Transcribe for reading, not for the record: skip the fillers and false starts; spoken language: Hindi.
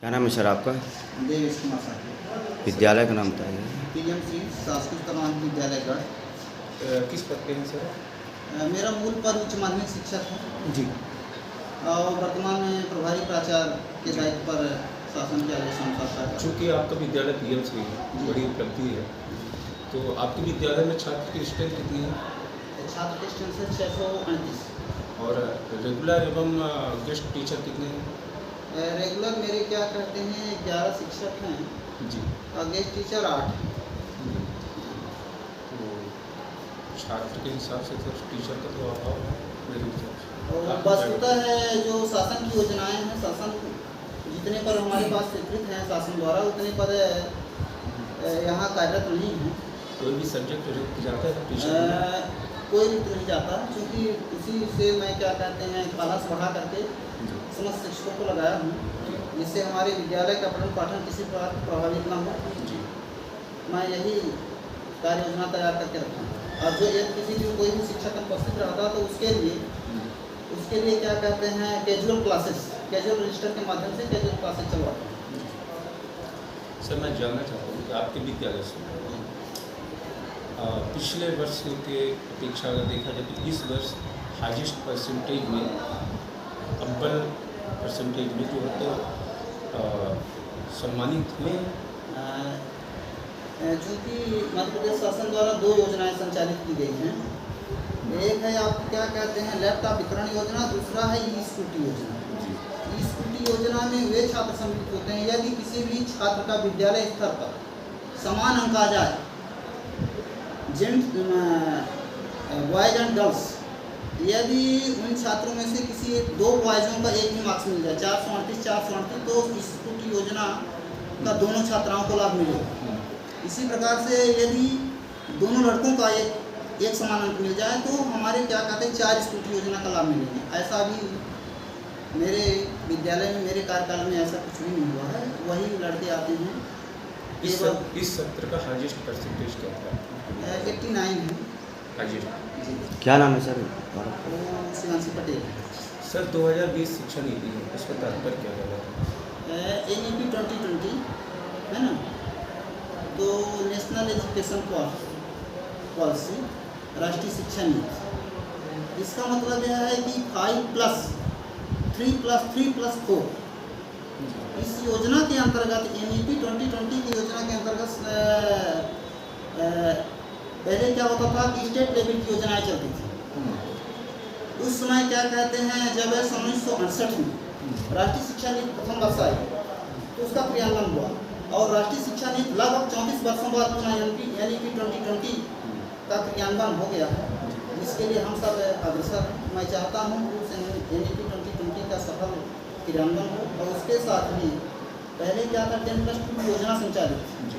क्या नाम है सर आपका? देवेश कुमार साहब। विद्यालय का नाम बताइए। पीएमसी संस्कृत कमान विद्यालय गढ़। किस पद पे हैं सर? मेरा मूल पद उच्च माध्यमिक शिक्षक है जी। और वर्तमान में प्रभारी प्राचार्य के दायित्व पर शासन के आदेश अनुसार। चूँकि आपका विद्यालय पीएमसी है, बड़ी उपलब्धि है, तो आपके विद्यालय में छात्र की स्ट्रेंथ कितनी है? छात्र की स्ट्रेंथ है 638 और रेगुलर एवं गेस्ट टीचर कितने हैं? रेगुलर मेरे क्या कहते हैं 11 शिक्षक हैं जी। और गेस्ट टीचर 8 हैं। तो छात्र के हिसाब से तो टीचर का तो अभाव है मेरे हिसाब से। और वस्तुतः है जो शासन की योजनाएं हैं, शासन जितने पर हमारे पास स्वीकृत हैं शासन द्वारा उतने पर यहाँ कार्यरत नहीं है। कोई भी सब्जेक्ट रिक्त जाता है टीचर? कोई रिक्त नहीं जाता, क्योंकि उसी से मैं क्या कहते हैं क्लास बढ़ा करके समस्त शिक्षकों को लगाया हूँ, जिससे हमारे विद्यालय का पठन पाठन किसी प्रकार प्रभावित ना हो। जी। मैं यही कार्य योजना तैयार करके रखा हूँ। और जो एक किसी भी कोई भी शिक्षक उपस्थित रहता तो उसके लिए क्या कहते हैं कैजुअल क्लासेस, कैजुअल रजिस्टर के माध्यम से कैजुअल क्लासेस चलवाता हूँ। सर मैं जानना चाहता हूँ कि आपके विद्यालय से पिछले वर्ष के अपेक्षा अगर देखा जाए तो इस वर्ष हाईएस्ट परसेंटेज में अव्वल परसेंटेज में जो है तो सम्मानित हुए। चूँकि मध्य प्रदेश शासन द्वारा 2 योजनाएं संचालित की गई हैं। एक है आप क्या कहते हैं लैपटॉप वितरण योजना, दूसरा है ई स्कूटी योजना। ई स्कूटी योजना में वे छात्र सम्मिलित होते हैं यदि किसी भी छात्र का विद्यालय स्तर पर समान अंक आ जाए, बॉयज एंड गर्ल्स, यदि उन छात्रों में से किसी 2 बॉयज़ों का एक ही मार्क्स मिल जाए 438 तो इस स्कूटी योजना का दोनों छात्राओं को लाभ मिलेगा। इसी प्रकार से यदि दोनों लड़कों का एक समान अंक मिल जाए तो हमारे क्या कहते हैं 4 स्कूटी योजना का लाभ मिलेंगे। ऐसा भी मेरे विद्यालय में मेरे कार्यकाल में ऐसा कुछ भी नहीं हुआ है। वही लड़के आते हैं। इस सत्र का हाईएस्ट परसेंटेज क्या था? 89 है। हाईएस्ट। जी। क्या नाम है सर? शिवांशी पटेल। सर 2020 शिक्षा नीति है, उसका तात्पर्य क्या है? NEP 2020 है ना, तो नेशनल एजुकेशन पॉलिसी, राष्ट्रीय शिक्षा नीति। इसका मतलब यह है कि 5+3+3+4 इस योजना के अंतर्गत NEP 2020 की योजना के अंतर्गत पहले क्या होता था कि स्टेट लेवल की योजनाएं चलती थी। उस समय क्या कहते हैं जब 1968 में राष्ट्रीय शिक्षा नीति प्रथम वर्ष आई तो उसका क्रियान्वयन हुआ और राष्ट्रीय शिक्षा नीति लगभग 34 वर्षों बाद पुनः NEP 2020 का क्रियान्वयन हो गया है, जिसके लिए हम सब अग्रसर हैं। मैं चाहता हूँ कि उस NEP 2020 का सफल क्रियान्वयन हो और उसके साथ ही पहले क्या था 10+2 योजना संचालित